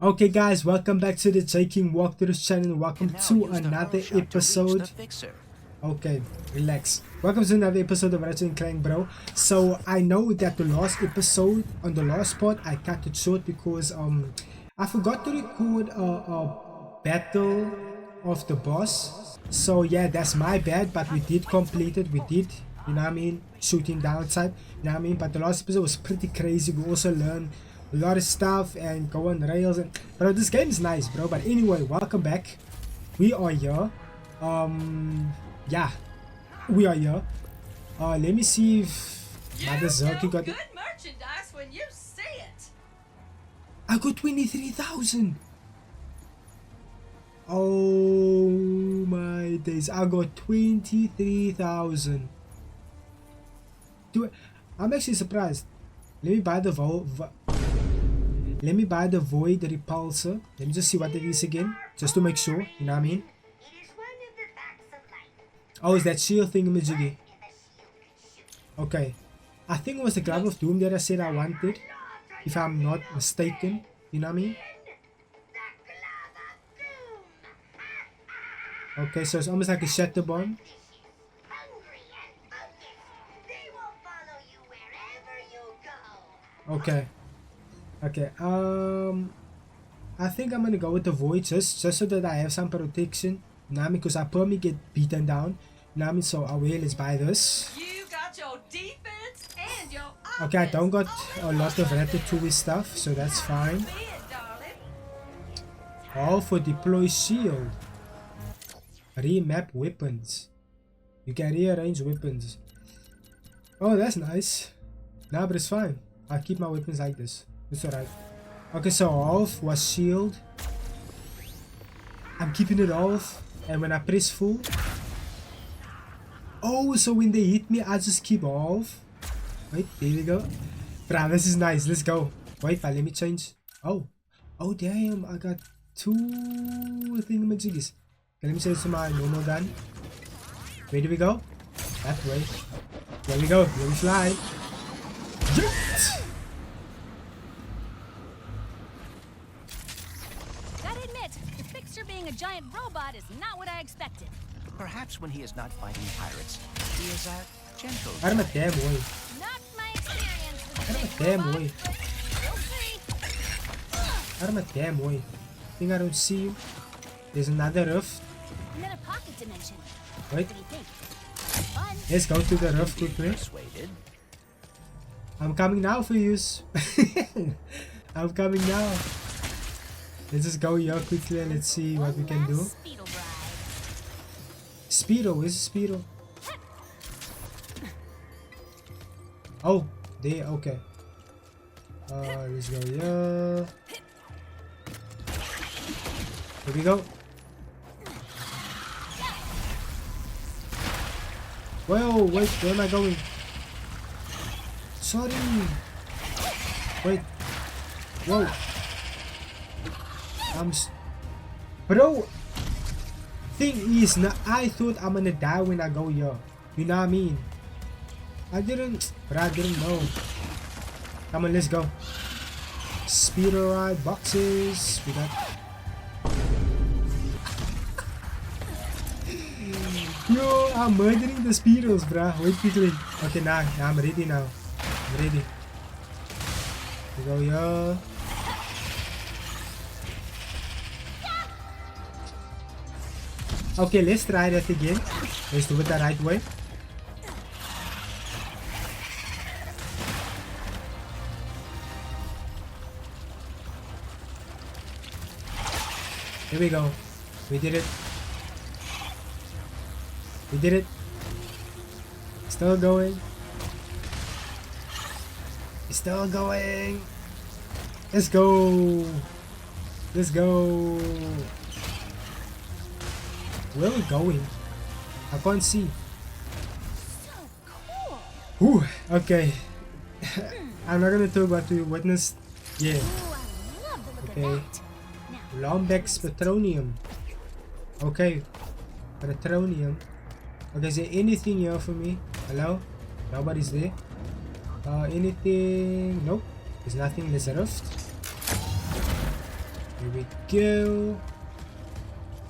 Okay guys, welcome back to the Taking Walkthroughs channel. Welcome to another episode. Okay, relax. Welcome to another episode of Ratchet and Clank, bro. So I know that the last episode, on the last part, I cut it short because I forgot to record a battle of the boss. So yeah, that's my bad, but we did complete it. We did, you know what I mean, shooting down type, you know what I mean. But the last episode was pretty crazy. We also learned a lot of stuff and go on rails, and bro, this game is nice, bro. But anyway, welcome back. We are here. Yeah, we are here. Let me see if Mother Zerky got it. Good merchandise when you see it. I got 23,000. Oh my days! I got 23,000. I'm actually surprised. Let me buy the Let me buy the Void Repulsor. Let me just see what it is again, just to make sure. You know what I mean? Oh, is that shield thingamajiggy? Okay. I think it was the Glove of Doom that I said I wanted, if I'm not mistaken. You know what I mean? Okay, so it's almost like a Shatter Bomb. Okay. Okay, I think I'm gonna go with the Void just so that I have some protection. Now because I probably get beaten down. Now so let's buy this. You got your defense and your offense. Okay, I don't got a lot of Ratatouille stuff, so that's fine. All for deploy shield. Remap weapons. You can rearrange weapons. Oh, that's nice. Nah, but it's fine. I'll keep my weapons like this. It's alright. Okay, so half was shield. I'm keeping it off. And when I press full. Oh, so when they hit me, I just keep off. Wait, there we go. Bruh, this is nice. Let's go. Wait, let me change. Oh. Oh, damn. I got two thingamajiggies. Okay, let me change to my normal gun. Where do we go? That way. There we go. Here we fly. Yes! Gotta admit, the fixer being a giant robot is not what I expected. Perhaps when he is not fighting pirates, he is a gentle. I'm a damn boy. Not my experience with I'm a big damn robots, boy. but we'll see. I'm a damn boy. Think I don't see you? There's another rift. And then a pocket dimension. Wait. What do you think? Fun. Let's go to the rift quickly. Persuaded. I'm coming now for yous. I'm coming now. Let's just go here quickly and let's see what we can do. Speedle ride. Speedo, where's Speedo? Oh, there, okay. Let's go here. Here we go. Whoa, wait, where am I going? Sorry. Wait. Whoa. Bro. Thing is, now I thought I'm gonna die when I go here. You know what I mean? I didn't know. Come on, let's go. Speeder ride boxes. We got. Yo, I'm murdering the speedos, bruh. Wait quickly. Okay, now I'm ready now. I'm ready. We go here. Okay, let's try that again. Let's do it the right way. Here we go. We did it. We did it. Still going. Still going. Let's go. Let's go. Where are we going? I can't see. So cool. Ooh, okay. I'm not gonna talk about the witness. Yeah. Ooh, I love the look Okay. of that. Now, Lombex Petroleum. Okay. Petroleum. Okay, is there anything here for me? Hello? Nobody's there. Anything? Nope. There's nothing. There's a rift. Here we go.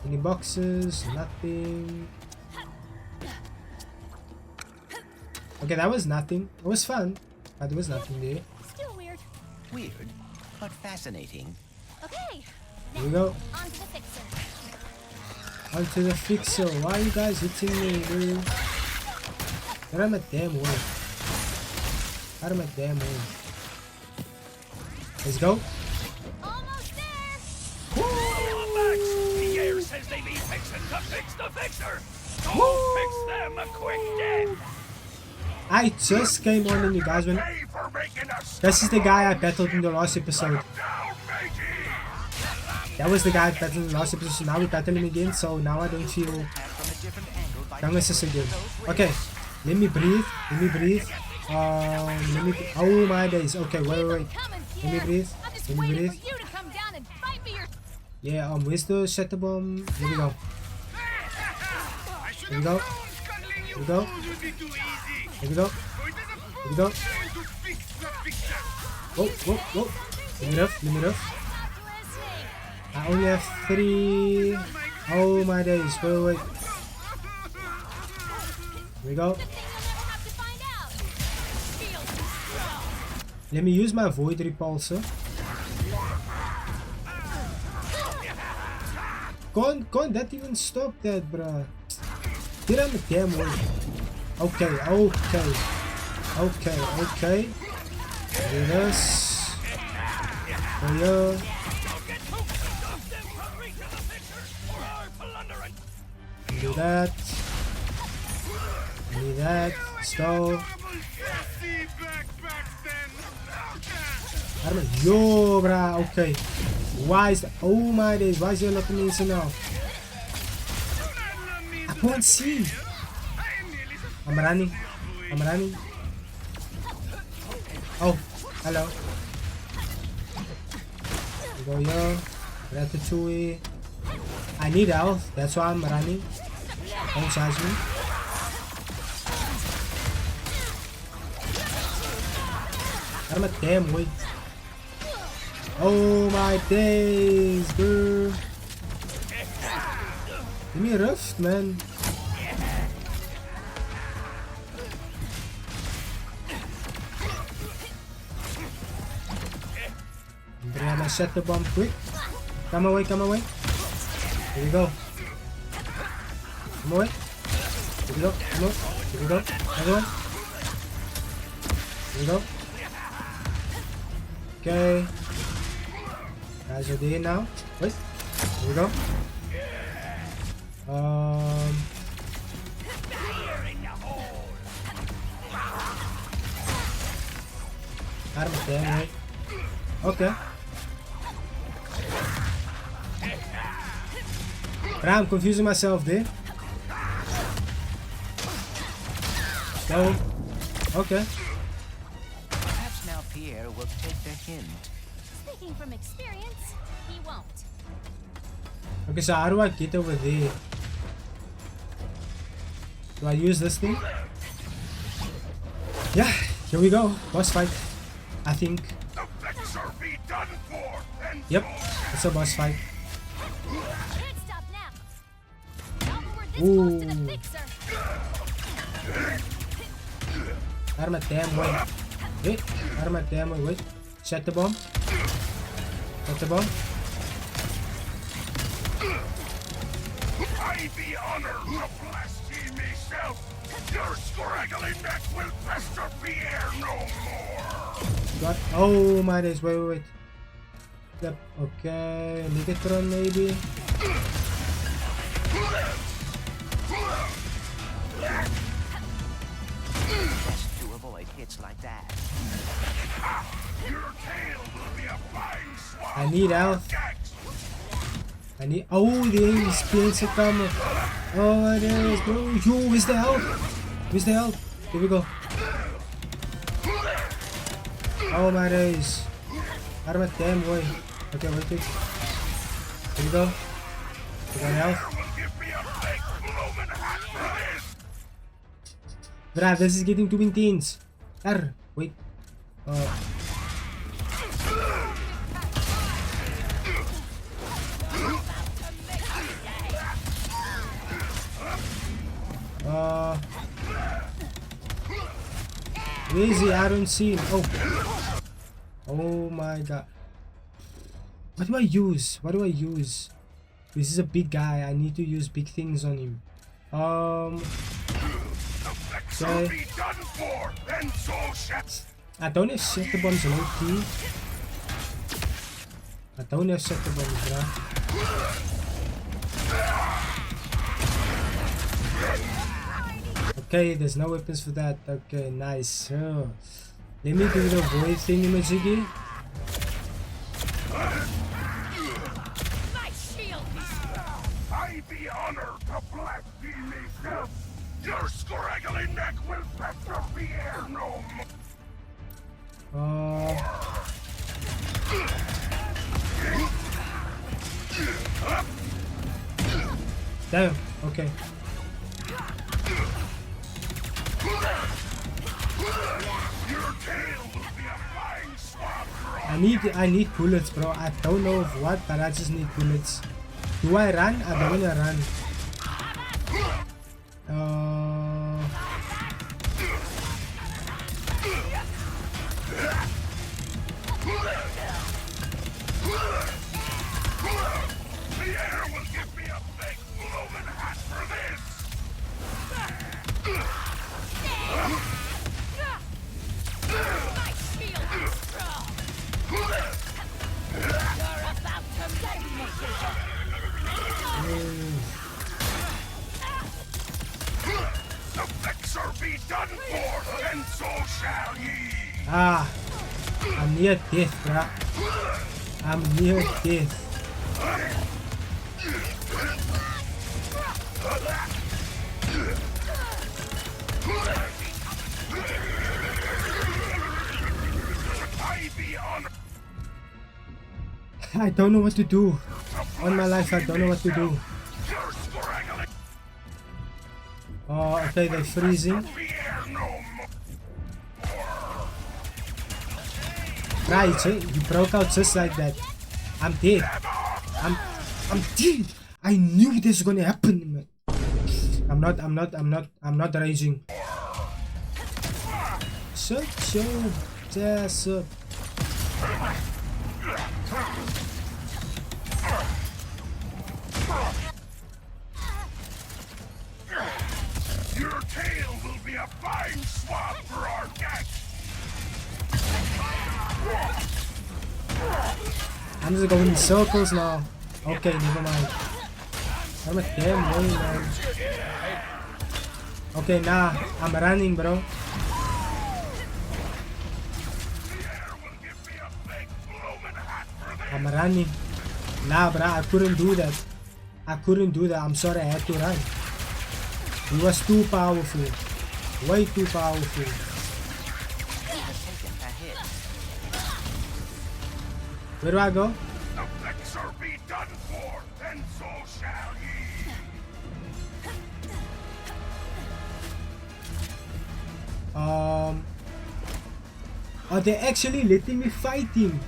Any boxes? Nothing. Okay, that was nothing. It was fun, but there was nothing there. Still weird. Weird, but fascinating. Okay. Here we go. On to the fixer. Onto the fixer. Why are you guys hitting me, dude? Get out of my damn way. Out of my damn way. Let's go. Almost there. The air says they need fixing to fix the fixer. Don't fix them a quick death. I just came on and you guys went. Pay for making us This is the guy I battled in the last episode. down, matey. That was the guy I battled in the last episode. So now we battle him again. So now I don't feel From a different angle by Ganges again. Okay, let me breathe. Let me breathe. Let me. Oh my days. Okay, wait. Coming, Let me Pierre. breathe. I'm just Let me waiting breathe. for you to come down and fight me. Yeah. Where's the shatter bomb? Here we go. Here we go. Here we go. Here we go. Here we go. Whoa. Let me rough. Stop listening. I only have 3. Oh my days. Wait. Here we go. Good thing you'll never have to find out. Feels strong. Let me use my void repulsor. Can't that even stop that, bruh? Get on the damn way. Okay. Do this. Oh yeah. Do that. Need that. Stove. I don't know. Yo, bruh. Okay. Why is that? Oh my days. Why is there nothing missing now? I can't see. I'm running. Oh, hello. We go here. Ratatouille. I need health. That's why I'm running. Don't charge me. Out of my damn way. Oh my days, bro. Give me a rift, man. I'm gonna set the bomb quick. Come away. Here we go. Come away. Here we go. Another one. Here we go. Okay. Guys are there now. Wait. Here we go. Out of my damn way. Okay. But I'm confusing myself there. Go. Okay. Perhaps now Pierre will take the hint. Speaking from experience, he won't. Okay, so how do I get over there? Do I use this thing? Yeah, here we go. Boss fight. I think. The fixer be done for. And Yep, it's a boss fight. Can't stop now. Now we're this Ooh. close to the fixer. Out of my damn way. Wait, out of my damn way. Wait. Set the bomb. I be honored to blaspheme myself. Your scraggly neck will pester Pierre no more. What? Oh my days. Wait. Yep. Okay. Ligatron maybe. Best to avoid hits like that. Your tail will be a fine swallow. I need health. Gags. I need. Oh, the spirits are coming. Oh my days, bro. Yo, where's the health? Here we go. Oh my days. Out of my damn way. Okay, wait. Here we go. We got health. Will give me a big bloomin' hat for this. Bruh, this is getting too intense. Where is he? I don't see him. Oh. Oh my god. What do I use? What do I use? This is a big guy. I need to use big things on him. Okay. Be done for, and so shall. I don't have shatter bombs low key. I don't have shatter bombs, bruh. Okay, there's no weapons for that. Okay, nice. Oh. Let me do the void thing, Majiggy. I be honored to blaspheme myself. Your scraggly neck will pester Pierre no more. Damn, okay. Your tail will be a flying swab. I need bullets, bro. I don't know of what, but I just need bullets. Do I run? I don't wanna run. Pierre will give me a big blooming hat for this. My shield is strong. You're about to make me. The fixer be done for, and so shall ye. Ah, I'm near death, bruh. I'm near death. I be honored. I don't know what to do. On my life, I don't know what to do. Your scraggly Oh, okay, they're freezing. Pierre no more. Right, you broke out just like that. I'm dead. I'm dead. I knew this was gonna happen, man. I'm not raging. Shut your ass up. Your tail will be a fine swab for our guests. I'm just going in circles now. Okay, never mind. I'm a damn way, man. Okay, nah, I'm running, bro. Pierre will give me a big blooming hat for this. I'm running. Nah, bro, I couldn't do that. I couldn't do that. I'm sorry, I had to run. He was too powerful. Way too powerful. Where do I go? The fixer be done for, and so shall ye. Are they actually letting me fight him?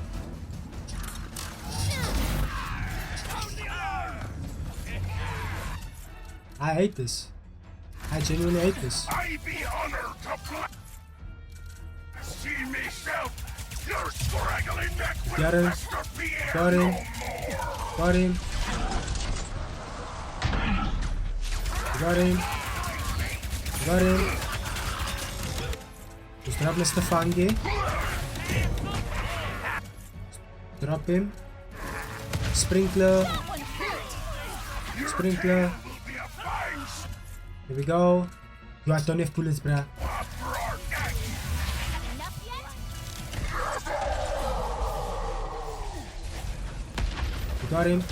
I hate this. I genuinely hate this. I be honored to see myself. Your scraggly neck will Got him. pester Pierre Got him. no more. Got him. Got him. Got him. Just drop Mr. Fangi. Drop him. Sprinkler. Sprinkler. Will be a fine Here we go. Yo, I don't have bullets, bruh. swab for our guests. Enough yet? We got him.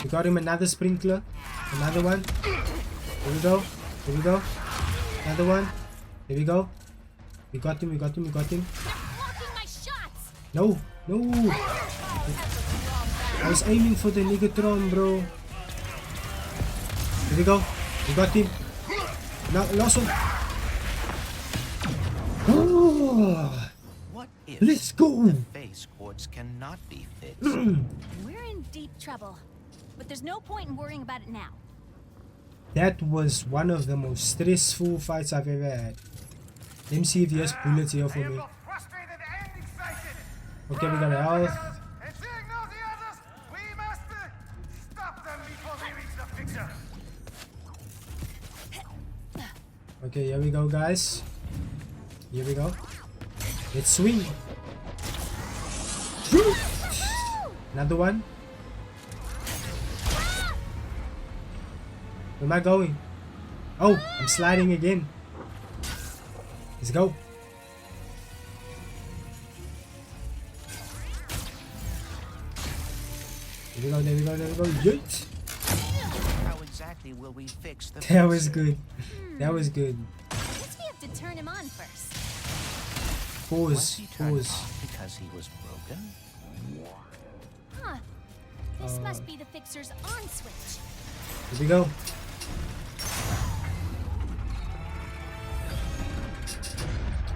We got him another sprinkler. Another one. Here we go. Here we go. Another one. Here we go. We got him. We got him. We got him. Blocking my shots. No. No. I was aiming for the Negatron, bro. Here we go. We got him. Now, last one. Oh, What if let's go. the face cords cannot be fixed? We're in deep trouble. But there's no point in worrying about it now. That was one of the most stressful fights I've ever had. Let me see if he has bullets here for me. Frustrated and excited. Okay, we got health. And seeing all the others, we must stop them before they reach the fixer. Okay, here we go, guys. Here we go. Let's swing. Another one. Where am I going? Oh, I'm sliding again. Let's go. There we go, there we go, there we go. Yeet. How exactly will we fix the That was fixer? good. That was good. Guess we have to turn him on first. Was Pause, he turned pause. off because he was broken? Huh. This must be the fixer's on switch. Here we go.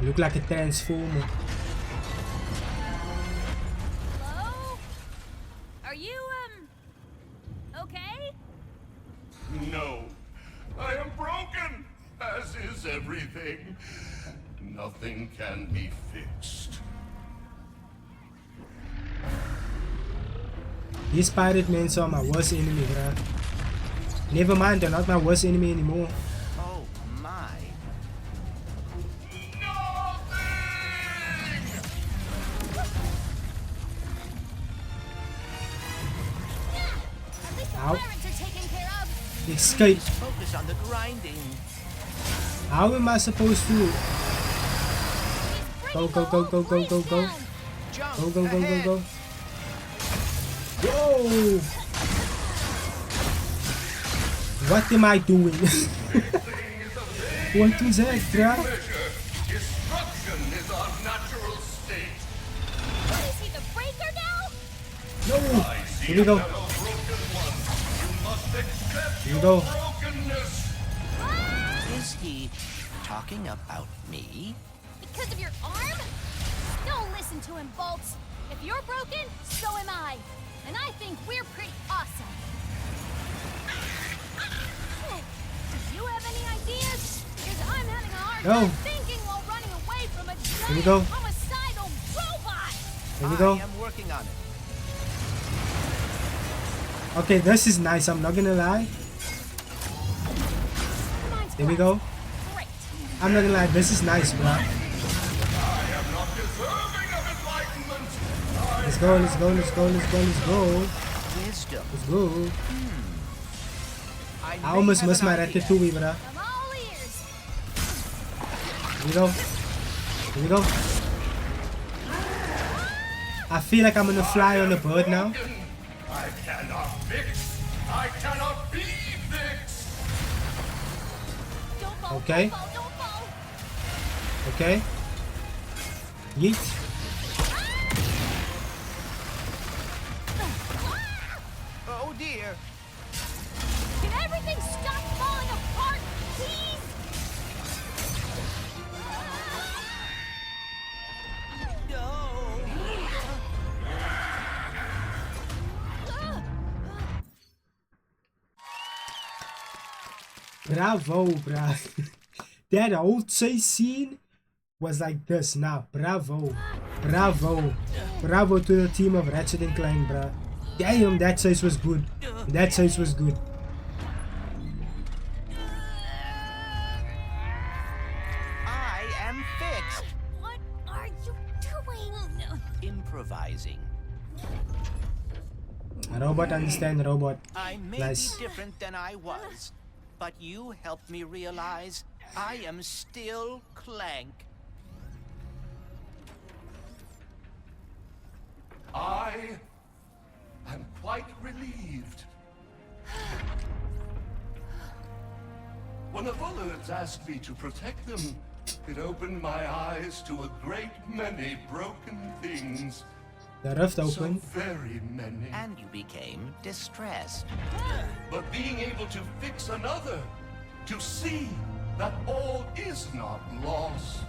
You look like a transformer. Hello? Are you, okay? No, I am broken, as is everything. Nothing can be fixed. These pirate men are my worst enemy, bruh. Never mind, they're not my worst enemy anymore. Oh my. At least the Ow. pirates are taken care of. Escape. Focus on the grinding. How am I supposed to? He's Go, bringing go, the go, whole go, go, go, place go. down. Jump Go, go, go, go, ahead. go. Whoa! What am I doing? What was that, bruh? Destruction is our natural state. What is he, the breaker now? No! I see Here we go. another broken one. You must accept Here we your go. brokenness. Is he talking about me? Because of your arm? Don't listen to him, Bolts. If you're broken, so am I. And I think we're pretty awesome. Do you have any ideas? Because I'm having a hard No. time thinking while running away from a Here we giant go. homicidal robot. Here we go. I am working on it. Okay, this is nice, I'm not gonna lie. Mine's There we close. go. Great. I'm not gonna lie, this is nice, bruh. I am not deserving of enlightenment. Let's go, let's go, let's go, let's go, let's go. Wisdom. Let's go. I I almost may have missed an my idea. ratatouille, bruh. I'm all ears. Here we go. Here we go. I feel like I'm gonna fly on a bird now. I cannot fix. I cannot be fixed. Don't fall, Okay. don't fall, don't fall. Okay. Yeet. Oh dear. Can everything stop falling apart, please? Bravo, bruh. That whole chase scene was like this. Nah, bravo. Bravo. Bravo to the team of Ratchet and Clank, bruh. Damn, that chase was good. That chase was good. I am fixed. What are you doing? Improvising. Robot understand robot. I may Nice. be different than I was, but you helped me realize I am still Clank. I am quite relieved. When the Bullards asked me to protect them, it opened my eyes to a great many broken things. The rift So open. very many. And you became distressed. But being able to fix another, to see that all is not lost.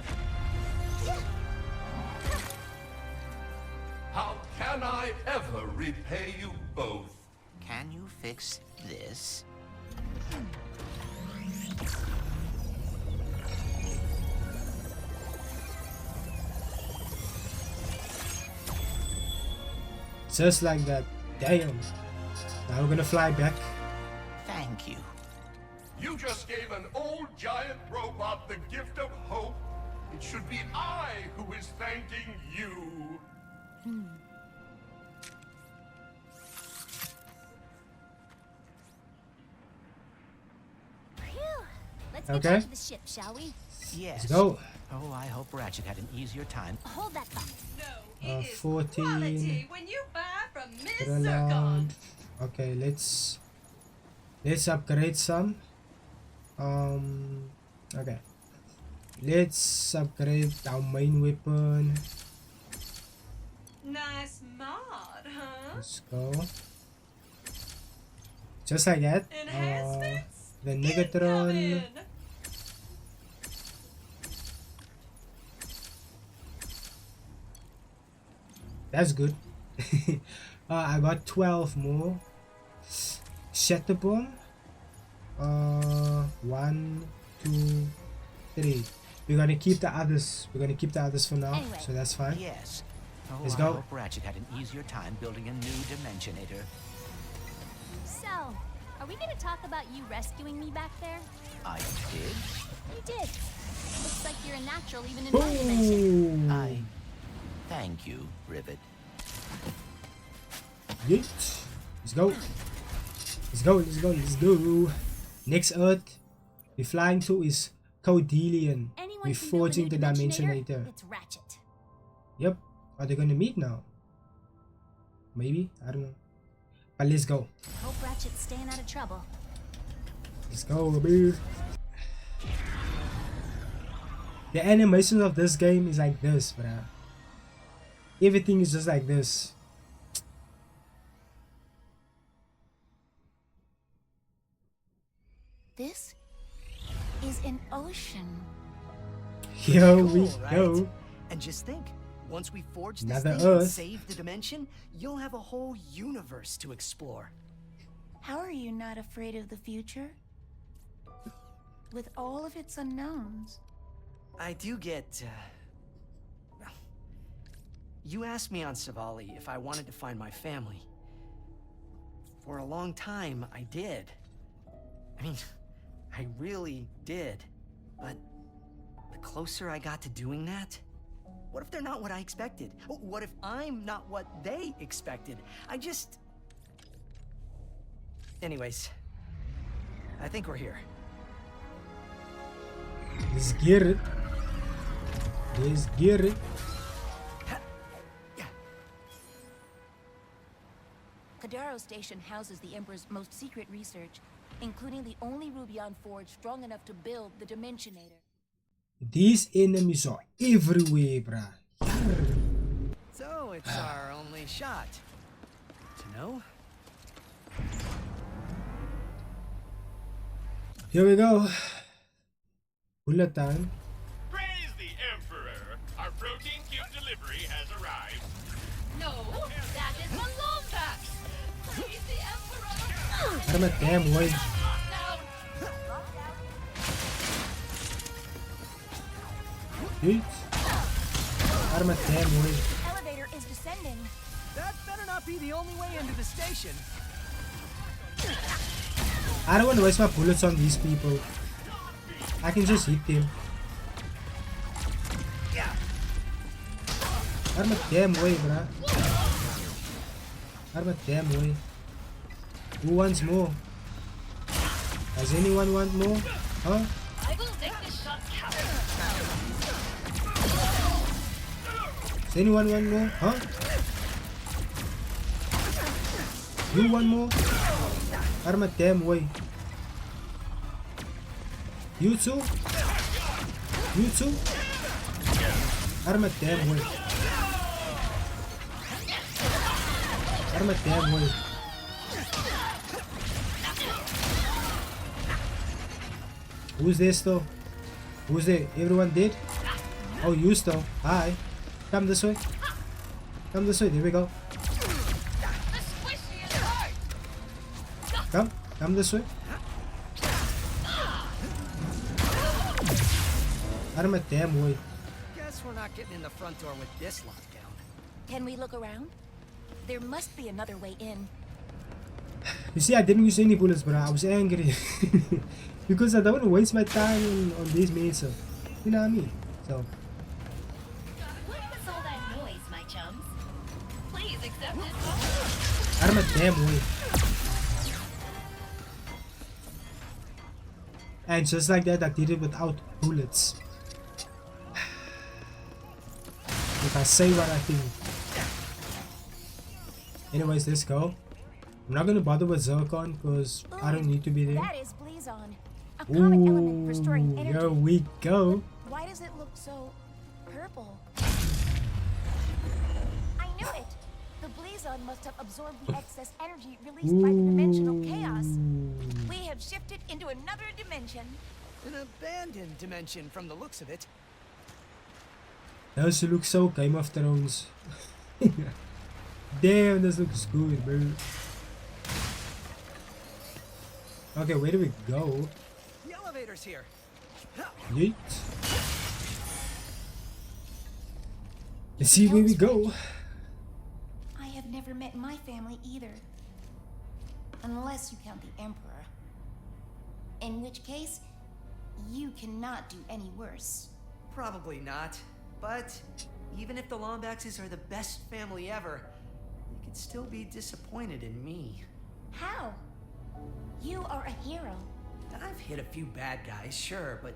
How can I ever repay you both? Can you fix this? Just like that. Damn. Now we're gonna fly back. Thank you. You just gave an old giant robot the gift of hope. It should be I who is thanking you. Phew. Let's get Okay. back to the ship, shall we? Yes. Let's go. Oh, I hope Ratchet had an easier time. Hold that thought. No, it is 14. quality when you buy from Miss Put Zircon. around. Okay, let's upgrade some. Okay. Let's upgrade our main weapon. Nice mod, huh? Let's go. Just like that. Enhancements? The Negatron. Incoming. That's good. I got 12 more. Shatter bomb. 1, 2, 3. We're gonna keep the others. We're gonna keep the others for now, Anyway. so that's fine. Yes. Oh, Let's I go. hope Ratchet had an easier time building a new Dimensionator. So, are we gonna talk about you rescuing me back there? I did. You did. Looks like you're a natural even in my dimension. Boom. I thank you, Rivet. Yeet. Let's go. Let's go. Let's go. Let's go. Next Earth we're flying to is Codelian. Anyone We're can build a forging new the Dimensionator. It's Ratchet. Yep. Are they gonna meet now? Maybe. I don't know. But let's go. Hope Ratchet's staying out of trouble. Let's go, baby. The animation of this game is like this, bruh. Everything is just like this. This is an ocean. Here Cool, we right? go. And just think, once we forge this Another thing and Earth. save the dimension, you'll have a whole universe to explore. How are you not afraid of the future? With all of its unknowns. I do get, well, you asked me on Savali if I wanted to find my family. For a long time, I did. I mean, I really did. But the closer I got to doing that, what if they're not what I expected? What if I'm not what they expected? Anyways, I think we're here. Let's get it. Let's get it. Kadaro Station houses the Emperor's most secret research, including the only Rubion forge strong enough to build the Dimensionator. These enemies are everywhere, bruh. So it's our only shot. To know? Here we go. Bullet time. Praise the Emperor. Our protein cube delivery has arrived. No, that is a Lombax. Praise the Emperor. I'm a damn way. Lockdown. Yeet. I'm a damn way. Elevator is descending. That better not be the only way into the station. I don't want to waste my bullets on these people. I can just hit them. I'm a damn way, bruh. I'm a damn way. Who wants more? Does anyone want more? Huh? I will make this shot count. Does anyone want more? Huh? You want more? I'm a damn way. You too? You too? I'm a damn way. I'm a damn way. Who's this though? Who's there? Everyone dead? Oh, you still. Hi. Come this way. Come this way. There we go. The squishy is hard. Come this way. I'm a damn way. Guess we're not getting in the front door with this lockdown. Can we look around? There must be another way in. You see, I didn't use any bullets, bro. I was angry. Because I don't want to waste my time on these mates. You know what I mean? So. What was all that noise, my chums? Please accept this. I'm a damn way. And just like that, I did it without bullets. If I say what I think. Anyways, let's go. I'm not gonna bother with Zircon because I don't need to be there. That is Blazon. A common element for storing Ooh, energy. here we go. Why does it look so purple? I knew it! The Blazon must have absorbed the excess energy released by the dimensional chaos. We have shifted into another dimension. An abandoned dimension from the looks of it. Does look so Game of Thrones. Damn, this looks good, bro. Okay, where do we go? The elevator's here. Yeet. Let's see where we go. I have never met my family either. Unless you count the Emperor. In which case, you cannot do any worse. Probably not. But even if the Lombaxes are the best family ever, they could still be disappointed in me. How? You are a hero. I've hit a few bad guys, sure, but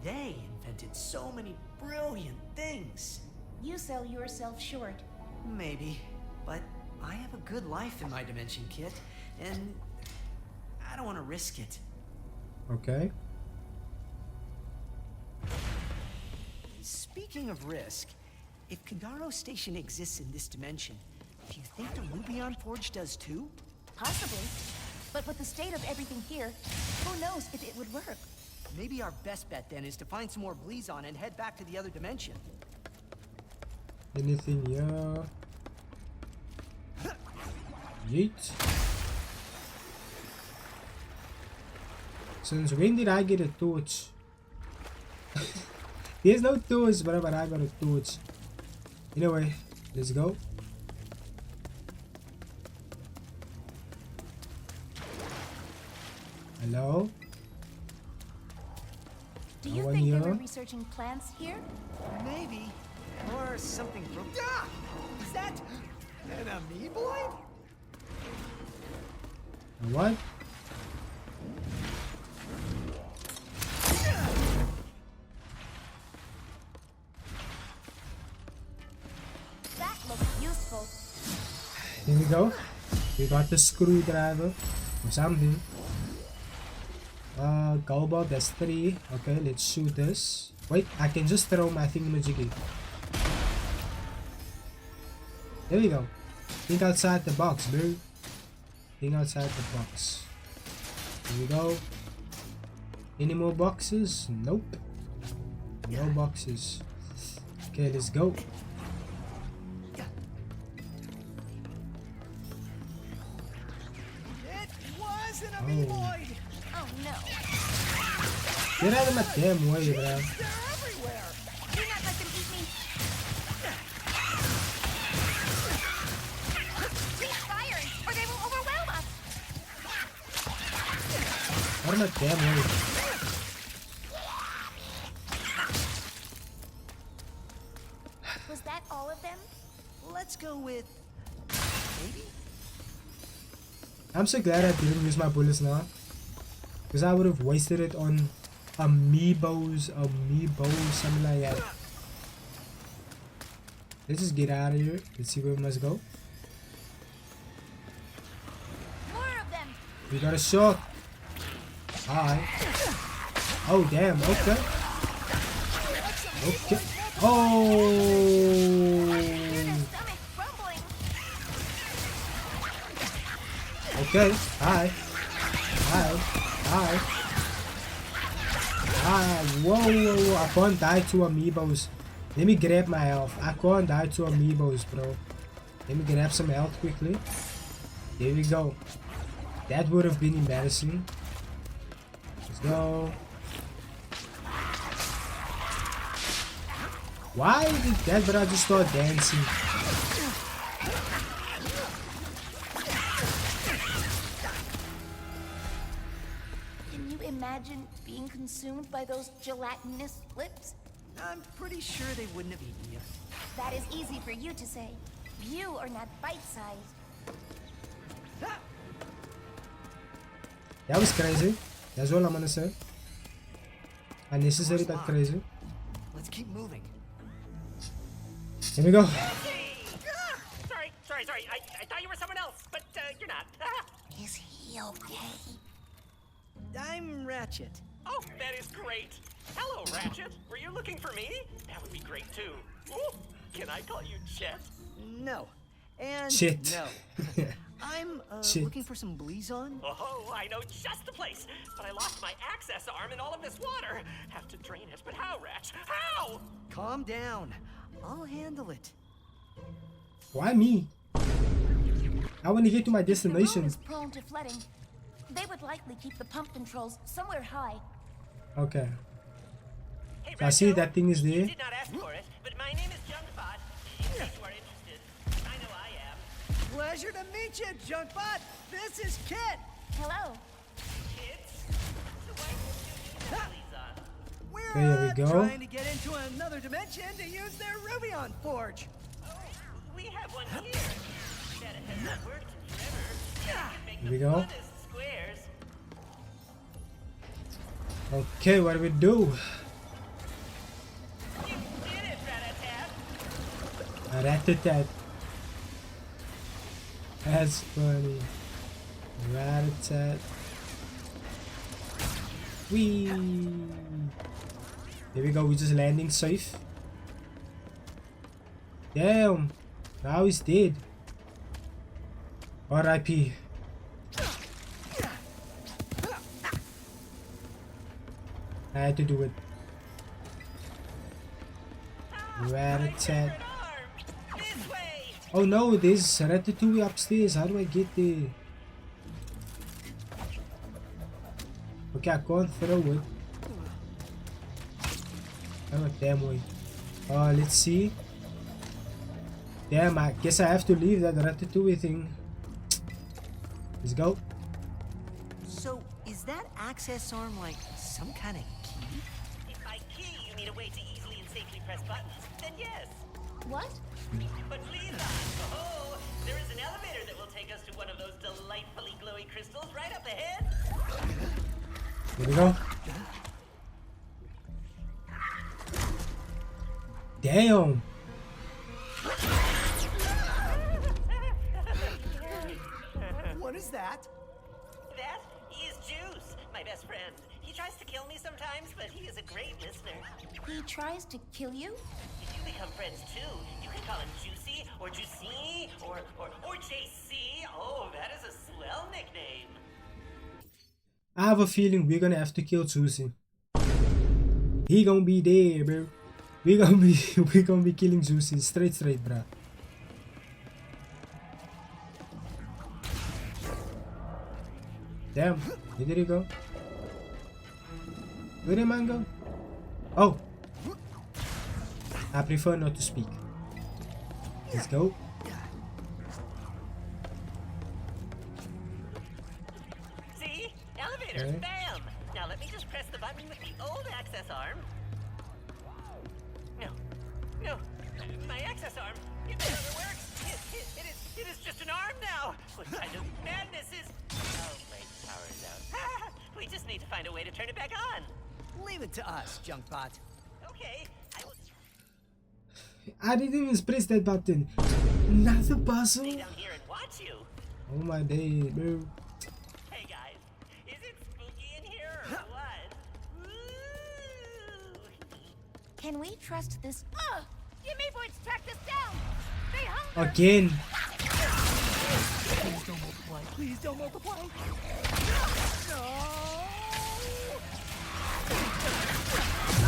they invented so many brilliant things. You sell yourself short. Maybe, but I have a good life in my dimension, Kit, and I don't want to risk it. Okay. Speaking of risk, if Kandaro Station exists in this dimension, do you think the Rubion Forge does too? Possibly. But with the state of everything here, who knows if it would work? Maybe our best bet then is to find some more Blazon and head back to the other dimension. Anything here? Yeet. Since when did I get a torch? There's no torch, but I got a torch. Anyway, let's go. Hello? Do you No one think they here? were researching plants here? Maybe. Or something from... Ah! Is that an amoeboid? What? That looks useful. Here we go. We got the screwdriver or something. Cobalt, that's 3. Okay, let's shoot this. Wait, I can just throw my thingamajiggy. There we go. Think outside the box, bro. Think outside the box. Here we go. Any more boxes? Nope. No boxes. Okay, let's go. It was an amoeboid! Oh no. Get out of my damn way, bro. They're everywhere! Do not let them eat me. Cease firing, or they will overwhelm us. Out of my damn way. Was that all of them? Let's go with... maybe? I'm so glad I didn't use my bullets now. Because I would have wasted it on amiibos, something like that. Let's just get out of here. Let's see where we must go. More of them. We got a shot. Hi. Oh, damn. Okay. Okay. Oh. Hear their stomach rumbling. Okay. Hi. Hi. Hi. Hi. Whoa, whoa, whoa. I can't die to amiibos. Let me grab my health. I can't die to amiibos, bro. Let me grab some health quickly. There we go. That would have been embarrassing. Let's go. Why did that brother just start dancing? Can you imagine being consumed by those gelatinous lips? I'm pretty sure they wouldn't have eaten you. That is easy for you to say. You are not bite-sized. That was crazy. That's all I'm gonna say. Unnecessary but crazy. Let's keep moving. Here we go. Sorry. I thought you were someone else, but you're not. Is he okay? I'm Ratchet. Oh, that is great. Hello, Ratchet. Were you looking for me? That would be great too. Ooh, can I call you Chet? No. And Shit. no. I'm Shit. looking for some Blizon. Oh, I know just the place. But I lost my access arm in all of this water. Have to drain it, but how, Ratch? How? Calm down. I'll handle it. Why me? I want to get to my The road destination. is prone to flooding. They would likely keep the pump controls somewhere high. Okay. Hey, So I see Ratcho, that thing is you there. did not ask for it, but my name is Junkbot. In case you are interested, I know I am. Pleasure to meet you, Junkbot. This is Kit. Hello. Kids? So why did you need Blizon? We're There we go. trying to get into another dimension to use their Rubion Forge. Oh, we have one here. That has not worked in forever. You can make Here we the go. funnest squares. Okay, what do we do? You did it, Rat-a-tat. Rat-a-tat. That's funny. Rat-a-tat. Whee! There we go, we're just landing safe. Damn! Now he's dead. R.I.P. I had to do it. Rat-a-tat. Arm! This way! Oh no, there's Ratatouille upstairs. How do I get there? Okay, I can't throw it. I'm a damn way. Let's see. Damn, I guess I have to leave that Ratatouille thing. Let's go. So, is that access arm like some kind of key? If by key you mean a way to easily and safely press buttons, then yes. What? But please, oh, there is an elevator that will take us to one of those delightfully glowy crystals right up ahead. Here we go. Damn. What is that? That is Juice, my best friend. He tries to kill me sometimes, but he is a great listener. He tries to kill you? If you become friends too, you can call him Juicy or Juicy or JC. Oh, that is a swell nickname. I have a feeling we're gonna have to kill Juicy. He gonna be there, bro. We gonna be killing Juicy straight, bruh. Damn, where did he go? Where did man go? Oh, I prefer not to speak. Let's go. See? Elevator. Okay. Bam! Now let me just press the button with the old access arm. No. My access arm. It no longer works. It is just an arm now. What kind of madness is... Oh, my power's out. We just need to find a way to turn it back on. Leave it to us, Junkbot. Okay, I will I didn't even press that button. Another puzzle? stay down here and watch you. Oh my day, bro. Hey guys, is it spooky in here or what? Ooh. Can we trust this? Ugh! Gimme Boyd's tracked us down! They hunger! Again. Please don't multiply. Please don't multiply.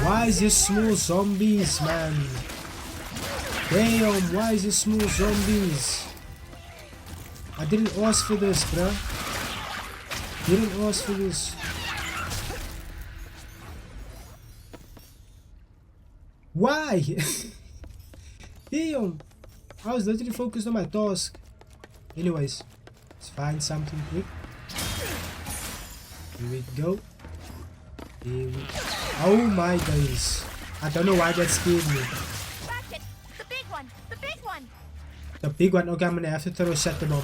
Why is this small zombies, man? Damn, why is this small zombies? I didn't ask for this, bruh. Didn't ask for this. Why? Damn! I was literally focused on my task. Anyways, let's find something quick. Here we go. Oh my days. I don't know why that scared me. Ratchet, the big one, the big one. The big one. Okay, I'm gonna have to throw a shatter bomb.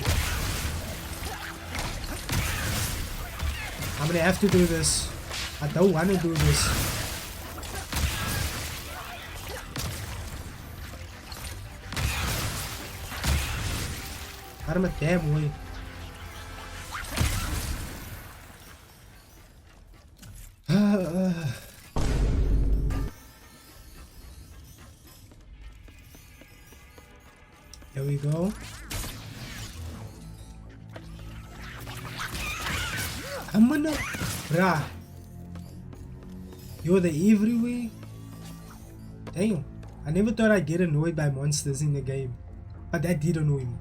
I'm gonna have to do this. I don't want to do this. I'm a damn way. There we go. I'm gonna... Bruh. Yo, they everywhere. Damn. I never thought I'd get annoyed by monsters in the game. But that did annoy me.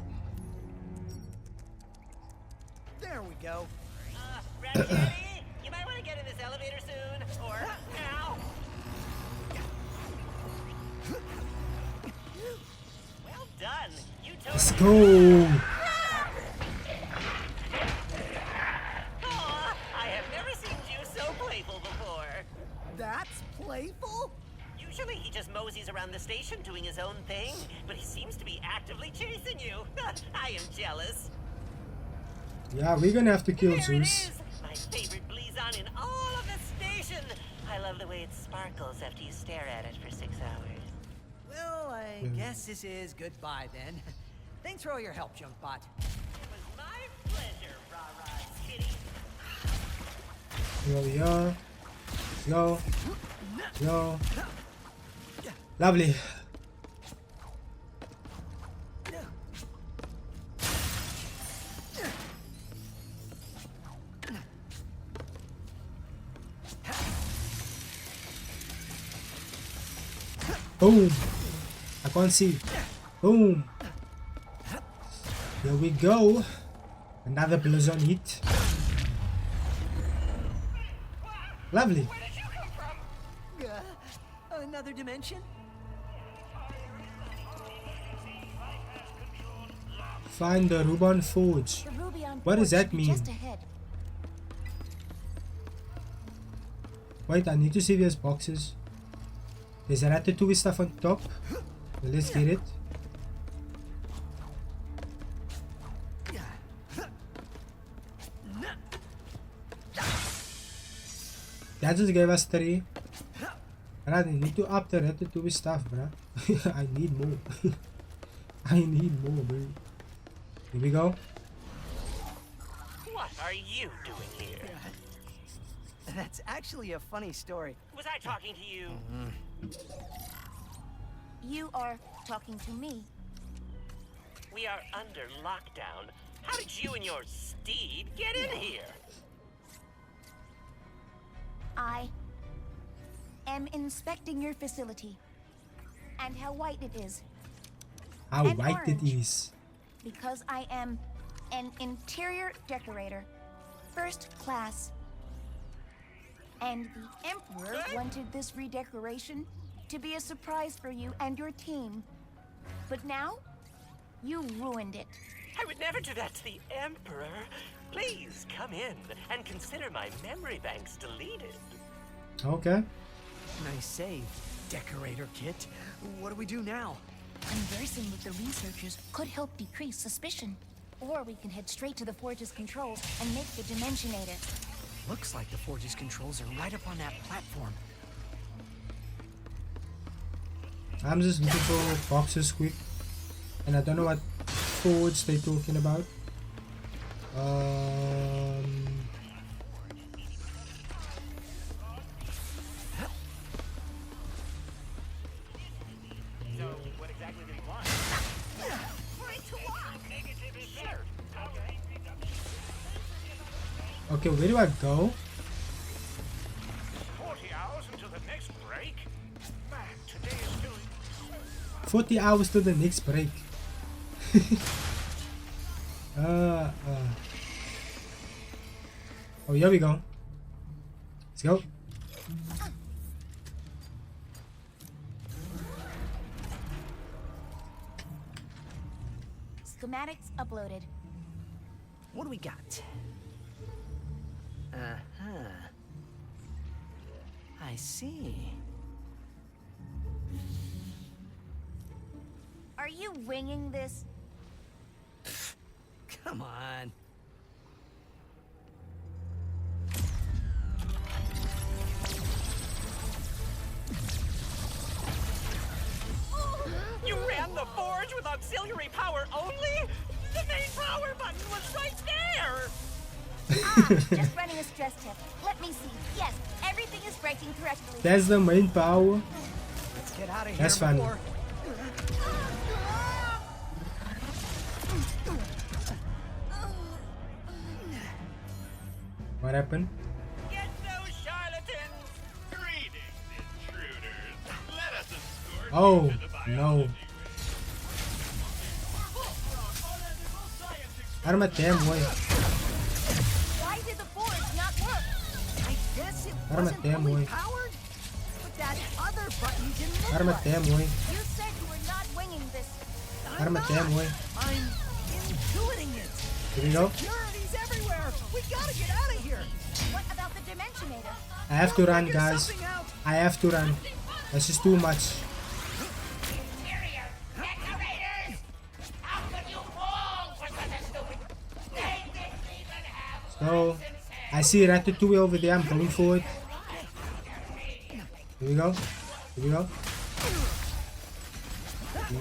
There we go. Ratchet, you might want to get in this elevator soon, or now. Well done. You Let's totally. go. Aw, I have never seen you so playful before. That's playful? Usually he just moseys around the station doing his own thing, but he seems to be actively chasing you. I am jealous. Yeah, we're gonna have to kill There it Zeus. is, my favorite Blizon in all of the station. I love the way it sparkles after you stare at it for 6 hours. Well, I guess this is goodbye then. Thanks for all your help, Junkbot. It was my pleasure, Rah-Rah Kitty. Here we are. Go. Go. Lovely. Boom. I can't see. Boom. Here we go. Another Blizon hit. Lovely. Another dimension? Find the Ruban Forge. The Ruby on What does board that should be mean? Just ahead. Wait, I need to see these boxes. There's a Ratatouille stuff on top. Well, let's get it. That just gave us 3. Bruh, I need to up the Ratatouille stuff, bruh. I need more. I need more, bro. Here we go. What are you doing here? That's actually a funny story. Was I talking to you? You are talking to me. We are under lockdown. How did you and your steed get in here? I am inspecting your facility and how white it is. How And white it orange. is. Because I am an interior decorator, first class. And the Emperor wanted this redecoration to be a surprise for you and your team. But now, you ruined it. I would never do that to the Emperor. Please come in and consider my memory banks deleted. Okay. Nice save, Decorator Kit. What do we do now? Conversing with the researchers could help decrease suspicion. Or we can head straight to the Forge's controls and make the Dimensionator. Looks like the Forge's controls are right up on that platform. I'm just looking for boxes quick. And I don't know what forge they're talking about. So, what exactly did he want? Okay, where do I go? 40 hours until the next break? Man, today is still... 40 hours to the next break. Oh, here we go. Let's go. Schematics uploaded. What do we got? Uh-huh. I see. Are you winging this? Come on. You ran the forge with auxiliary power only? The main power button was right there! Just running a stress test. Let me see. Yes, everything is breaking correctly. That's the main power. Let's get out of here. That's funny. before- What happened? Get those charlatans! Greetings, intruders. Let us escort Oh, you to the no. biology Arma damn way. Why did the forge not work? I guess it Arma wasn't damn fully way. powered, but that other button didn't look Arma right. damn way. You said you were not winging this. I'm Arma not. damn way. I'm intuiting it. Here we go. Security's everywhere. We gotta get out of here. What about the Dimensionator? I have to run, Figure guys. something out. I have to run. This is too much. Interior decorators! How could you fall for such a stupid? They didn't even have So, I see Ratatouille over there. I'm going for it. Here we go. Here we go.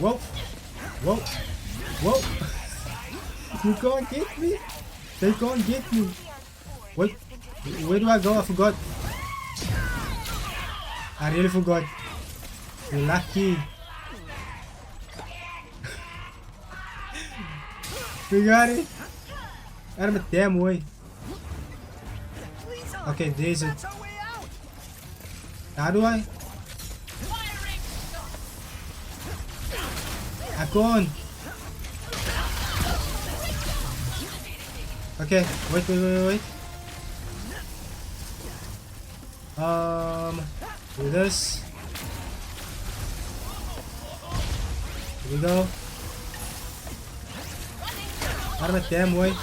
Whoa. Whoa. Whoa. You can't get me. They can't get me. Wait. Where do I go? I forgot. I really forgot. You're lucky. We got it. Out of my damn way. Lisa, Okay, there's it. that's our way out. How do I? I can't. Okay, wait. Do this. Here we go. Out of my damn way.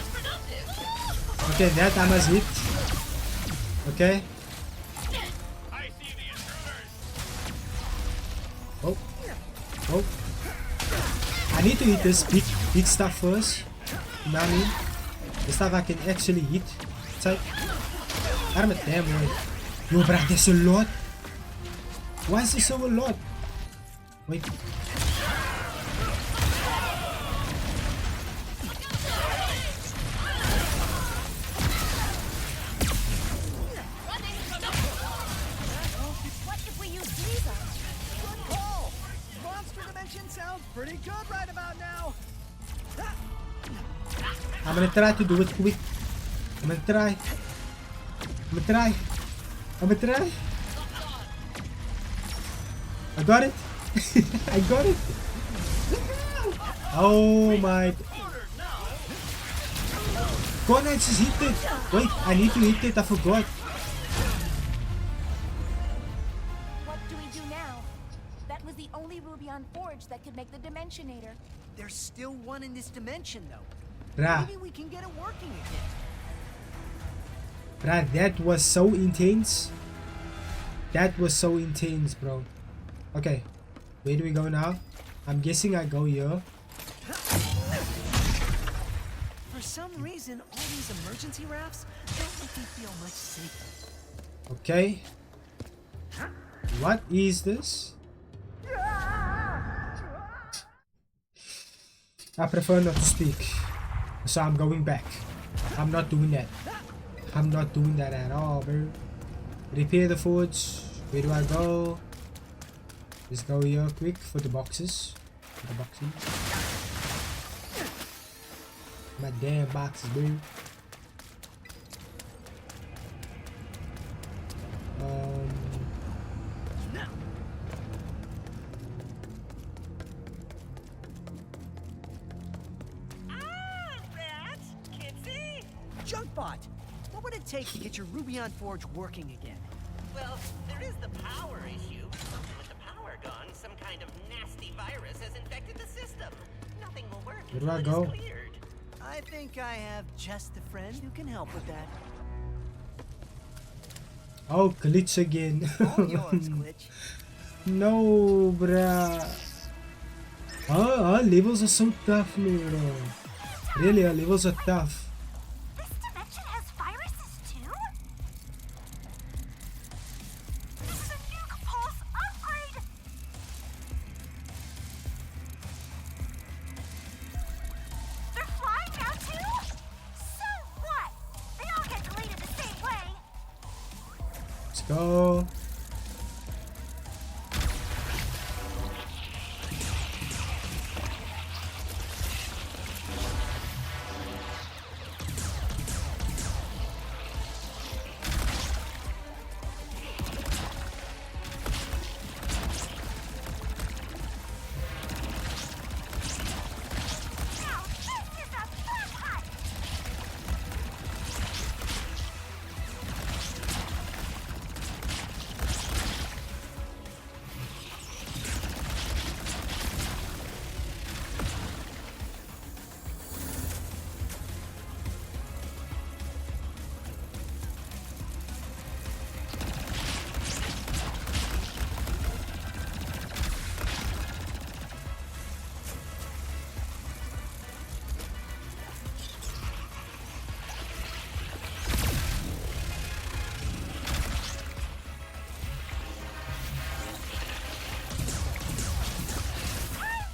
Okay, that I must hit. Okay. I see the intruders! Oh. Oh. I need to hit this big stuff first. You know what I mean? The stuff I can actually hit. It's like, out of my damn way. Yo, bruh, there's a lot. Why is there so a lot? Wait. What if we use Lisa? Good call. Monster Dimension sounds pretty good right about now. I'm gonna try to do it quick. I'm gonna try. I got it. I got it. Oh my. Go on, I just hit it. Wait, I need to hit it. I forgot. What do we do now? That was the only Rubion forge that could make the Dimensionator. There's still one in this dimension, though. Bruh, Maybe we can get it working again. that was so intense. That was so intense, bro. Okay, where do we go now? I'm guessing I go here. For some reason, all these emergency rafts don't make me feel much safer. Okay. What is this? I prefer not to speak. So I'm going back. I'm not doing that. I'm not doing that at all, bro. Repair the forge. Where do I go? Let's go here quick for the boxes. My damn boxes, bro. Rat! Kitsy! Junkbot, what would it take to get your Rubion Forge working again? Well, there is the power issue. With the power gone, some kind of nasty virus has infected the system. Nothing will work Where do I until it go? is cleared. I think I have just the friend who can help with that. Oh, glitch again. All yours, Glitch. No, bruh. Our levels are so tough, bro. Really, our levels are tough. This dimension has viruses too? This is a nuke pulse upgrade! They're flying now too? So what? They all get deleted the same way. Let's go. Now this is a fun hunt! Time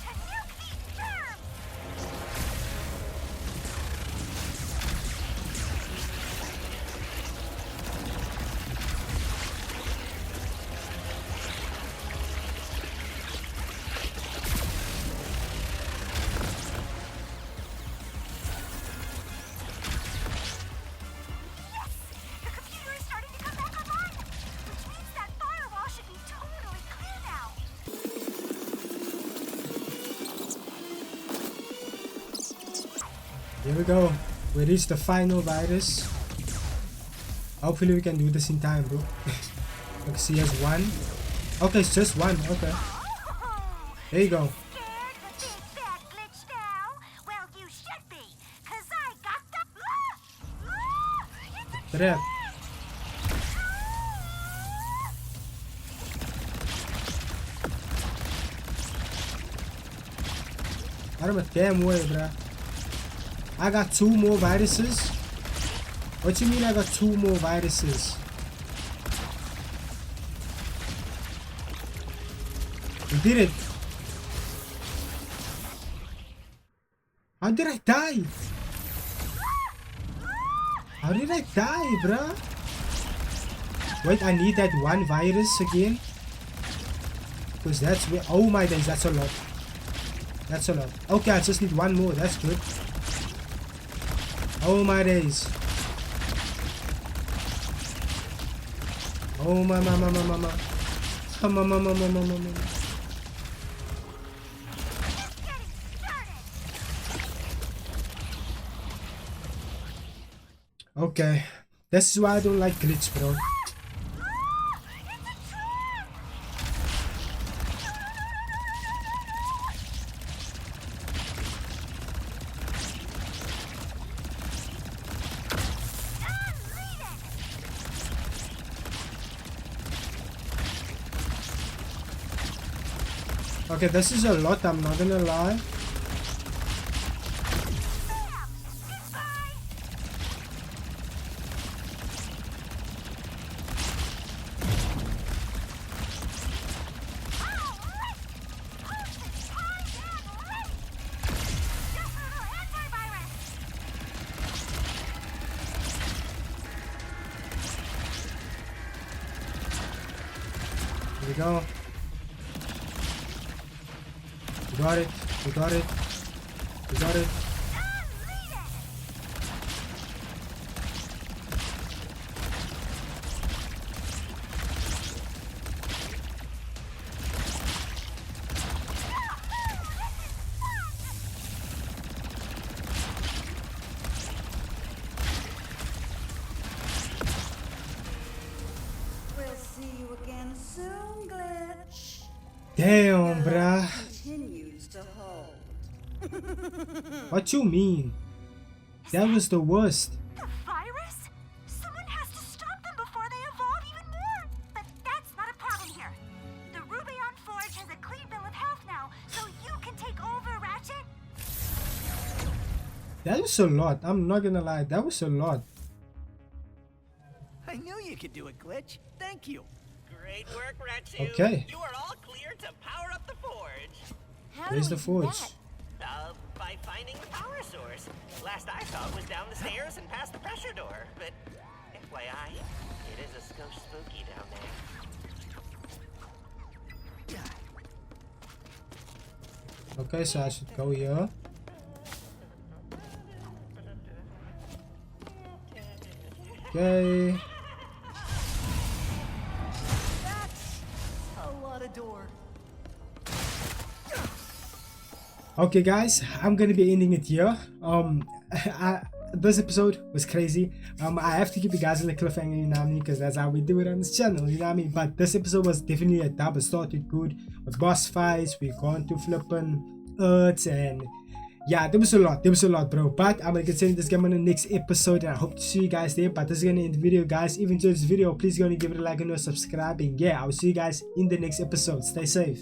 to nuke these germs! Yes! The computer is starting to come back online! Which means that firewall should be totally clear now! Here we go. We reached the final virus. Hopefully we can do this in time, bro. Okay, see, has one. Okay, it's just one. Okay. Oh, There you go. scared the big bad glitch now? Well, you should be, 'cause I got the... It's a Trap. Out of a damn way, bruh. I got 2 more viruses. What you mean I got 2 more viruses? We did it. How did I die? How did I die, bruh? Wait, I need that one virus again. Because that's where... Oh my days, that's a lot. That's a lot. Okay, I just need one more. That's good. Oh my days. Oh my. Okay. This is why I don't like glitch, bro. Okay, this is a lot, I'm not gonna lie. Here we go. We got it. We got it. We got it. We'll see you again soon, Glitch. Damn, bruh. Continues to hold. What you mean? That was the worst. The virus? Someone has to stop them before they evolve even more. But that's not a problem here. The Rubion Forge has a clean bill of health now, so you can take over, Ratchet. That was a lot. I'm not gonna lie. That was a lot. I knew you could do it, Glitch. Thank you. Great work, Ratchet. Okay. You are all clear to power up the forge. How Where's do the we do forge? that? By finding the power source. Last I saw it was down the stairs and past the pressure door. But FYI, it is a skosh spooky down there. Okay, so I should go here. Okay. A lot of door. Okay, guys, I'm gonna be ending it here. This episode was crazy. I have to keep you guys in the cliffhanger, you know what I mean, because that's how we do it on this channel, you know what I mean. But this episode was definitely a dub. It started good with boss fights. We gone to flipping Earths, and yeah, there was a lot, bro. But I'm gonna continue this game on the next episode, and I hope to see you guys there. But this is gonna end the video, guys. If you enjoyed this video, please go and give it a like and a subscribe, and yeah, I will see you guys in the next episode. Stay safe.